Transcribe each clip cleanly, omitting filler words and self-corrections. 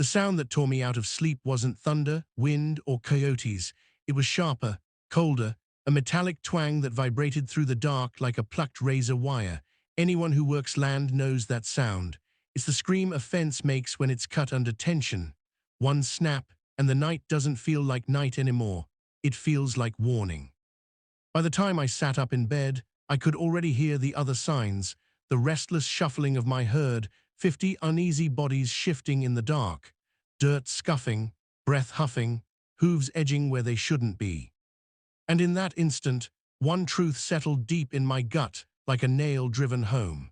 The sound that tore me out of sleep wasn't thunder, wind, or coyotes. It was sharper, colder, a metallic twang that vibrated through the dark like a plucked razor wire. Anyone who works land knows that sound. It's the scream a fence makes when it's cut under tension. One snap, and the night doesn't feel like night anymore. It feels like warning. By the time I sat up in bed, I could already hear the other signs, the restless shuffling of my herd, 50 uneasy bodies shifting in the dark, dirt scuffing, breath huffing, hooves edging where they shouldn't be. And in that instant, one truth settled deep in my gut like a nail driven home.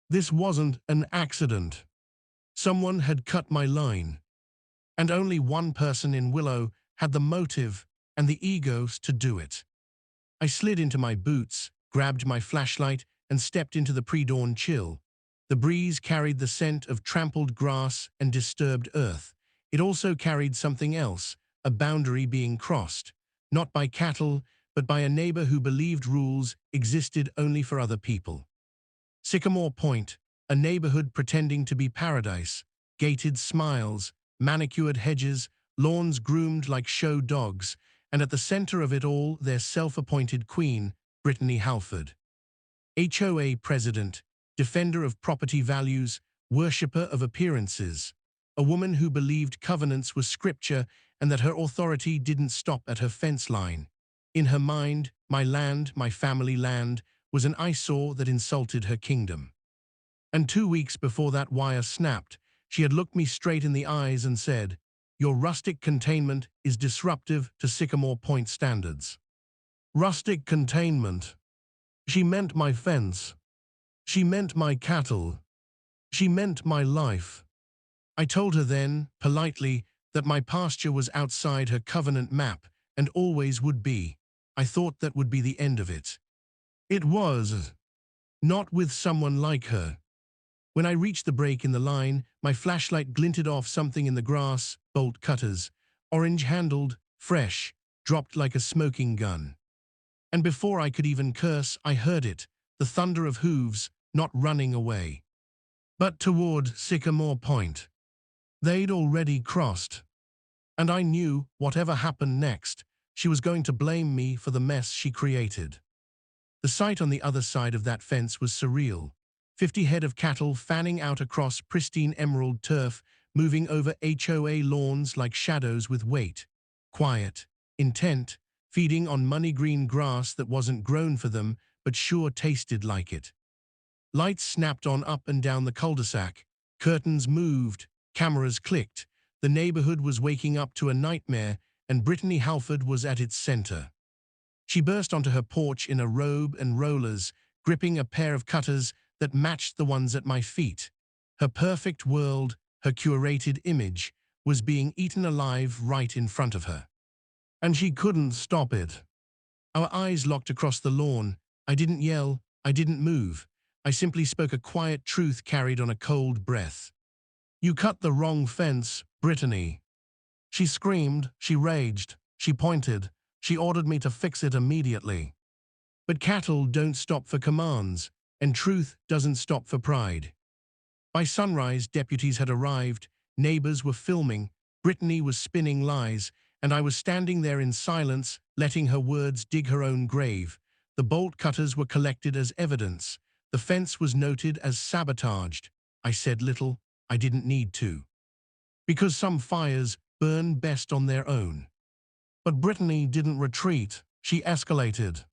This wasn't an accident. Someone had cut my line. And only one person in Willow had the motive and the egos to do it. I slid into my boots, grabbed my flashlight, and stepped into the pre-dawn chill. The breeze carried the scent of trampled grass and disturbed earth. It also carried something else, a boundary being crossed, not by cattle, but by a neighbor who believed rules existed only for other people. Sycamore Point, a neighborhood pretending to be paradise, gated smiles, manicured hedges, lawns groomed like show dogs, and at the center of it all, their self-appointed queen, Brittany Halford. HOA president, defender of property values, worshipper of appearances, a woman who believed covenants were scripture and that her authority didn't stop at her fence line. In her mind, my land, my family land, was an eyesore that insulted her kingdom. And 2 weeks before that wire snapped, she had looked me straight in the eyes and said, "Your rustic containment is disruptive to Sycamore Point standards." Rustic containment. She meant my fence. She meant my cattle. She meant my life. I told her then, politely, that my pasture was outside her covenant map and always would be. I thought that would be the end of it. It was. Not with someone like her. When I reached the break in the line, my flashlight glinted off something in the grass, bolt cutters, orange-handled, fresh, dropped like a smoking gun. And before I could even curse, I heard it, the thunder of hooves, not running away, but toward Sycamore Point. They'd already crossed. And I knew, whatever happened next, she was going to blame me for the mess she created. The sight on the other side of that fence was surreal. 50 head of cattle fanning out across pristine emerald turf, moving over HOA lawns like shadows with weight. Quiet, intent, feeding on money-green grass that wasn't grown for them, but sure tasted like it. Lights snapped on up and down the cul-de-sac. Curtains moved, cameras clicked. The neighborhood was waking up to a nightmare, and Brittany Halford was at its center. She burst onto her porch in a robe and rollers, gripping a pair of cutters that matched the ones at my feet. Her perfect world, her curated image, was being eaten alive right in front of her. And she couldn't stop it. Our eyes locked across the lawn. I didn't yell, I didn't move. I simply spoke a quiet truth carried on a cold breath. "You cut the wrong fence, Brittany." She screamed, she raged, she pointed, she ordered me to fix it immediately. But cattle don't stop for commands, and truth doesn't stop for pride. By sunrise, deputies had arrived, neighbors were filming, Brittany was spinning lies, and I was standing there in silence, letting her words dig her own grave. The bolt cutters were collected as evidence. The fence was noted as sabotaged. I said little, I didn't need to. Because some fires burn best on their own. But Brittany didn't retreat, she escalated.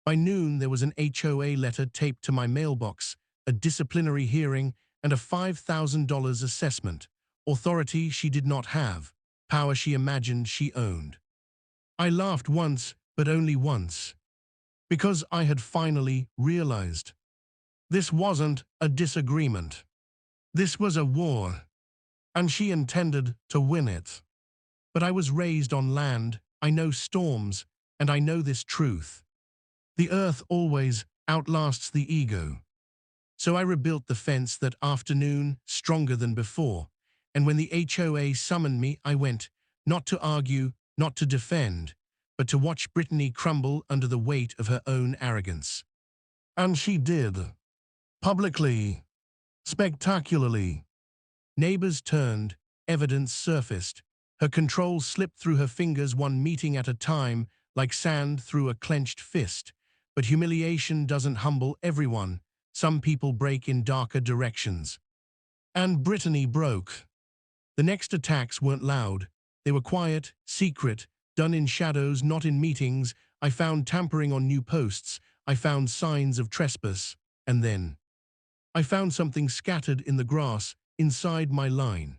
By noon, there was an HOA letter taped to my mailbox, a disciplinary hearing, and a $5,000 assessment. Authority she did not have, power she imagined she owned. I laughed once, but only once. Because I had finally realized. This wasn't a disagreement. This was a war. And she intended to win it. But I was raised on land, I know storms, and I know this truth. The earth always outlasts the ego. So I rebuilt the fence that afternoon, stronger than before, and when the HOA summoned me, I went, not to argue, not to defend, but to watch Brittany crumble under the weight of her own arrogance. And she did. Publicly. Spectacularly. Neighbors turned, evidence surfaced. Her control slipped through her fingers one meeting at a time, like sand through a clenched fist. But humiliation doesn't humble everyone. Some people break in darker directions. And Brittany broke. The next attacks weren't loud. They were quiet, secret, done in shadows, not in meetings. I found tampering on new posts. I found signs of trespass. And then I found something scattered in the grass inside my line.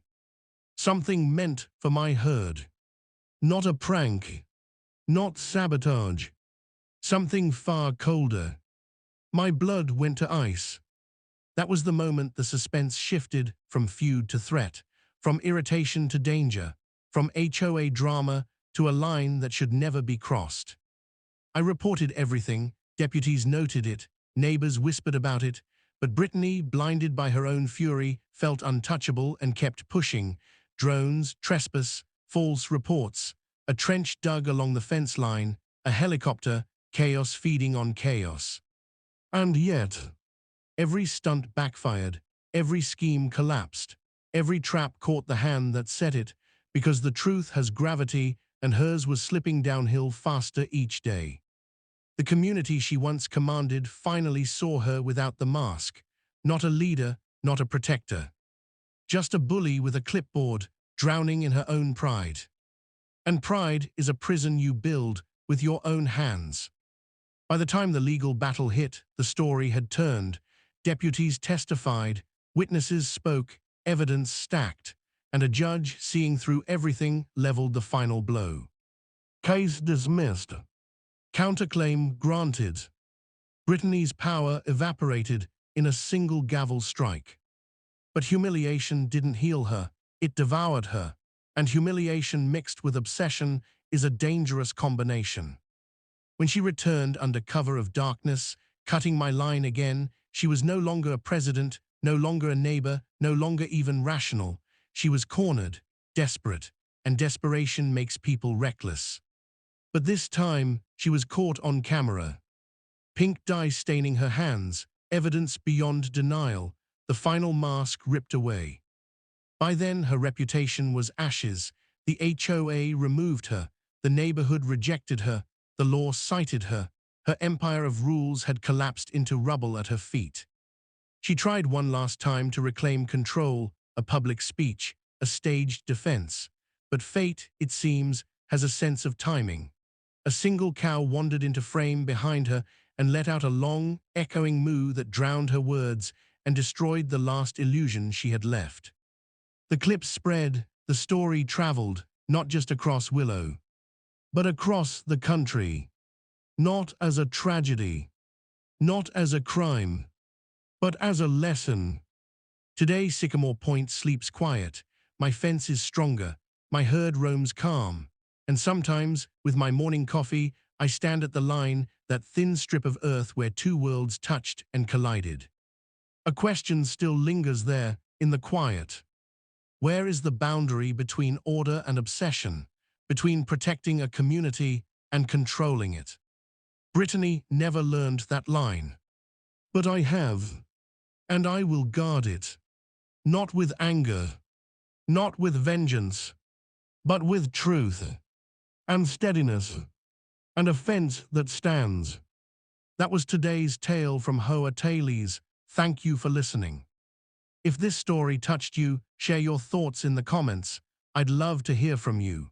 Something meant for my herd. Not a prank. Not sabotage. Something far colder. My blood went to ice. That was the moment the suspense shifted from feud to threat, from irritation to danger, from HOA drama to a line that should never be crossed. I reported everything, deputies noted it, neighbors whispered about it, but Brittany, blinded by her own fury, felt untouchable and kept pushing. Drones, trespass, false reports, a trench dug along the fence line, a helicopter, chaos feeding on chaos. And yet, every stunt backfired, every scheme collapsed, every trap caught the hand that set it, because the truth has gravity and hers was slipping downhill faster each day. The community she once commanded finally saw her without the mask, not a leader, not a protector. Just a bully with a clipboard, drowning in her own pride. And pride is a prison you build with your own hands. By the time the legal battle hit, the story had turned. Deputies testified, witnesses spoke, evidence stacked, and a judge, seeing through everything, leveled the final blow. Case dismissed. Counterclaim granted. Brittany's power evaporated in a single gavel strike. But humiliation didn't heal her, it devoured her, and humiliation mixed with obsession is a dangerous combination. When she returned under cover of darkness, cutting my line again, she was no longer a president, no longer a neighbor, no longer even rational. She was cornered, desperate, and desperation makes people reckless. But this time, she was caught on camera. Pink dye staining her hands, evidence beyond denial, the final mask ripped away. By then, her reputation was ashes. The HOA removed her, the neighborhood rejected her, the law cited her. Her empire of rules had collapsed into rubble at her feet. She tried one last time to reclaim control, a public speech, a staged defense. But fate, it seems, has a sense of timing. A single cow wandered into frame behind her and let out a long, echoing moo that drowned her words and destroyed the last illusion she had left. The clip spread, the story traveled, not just across Willow, but across the country. Not as a tragedy, not as a crime, but as a lesson. Today Sycamore Point sleeps quiet, my fence is stronger, my herd roams calm, and sometimes, with my morning coffee, I stand at the line, that thin strip of earth where two worlds touched and collided. A question still lingers there, in the quiet. Where is the boundary between order and obsession, between protecting a community and controlling it? Brittany never learned that line. But I have, and I will guard it. Not with anger, not with vengeance, but with truth and steadiness and a fence that stands. That was today's tale from Hoa Tales. Thank you for listening. If this story touched you, share your thoughts in the comments. I'd love to hear from you.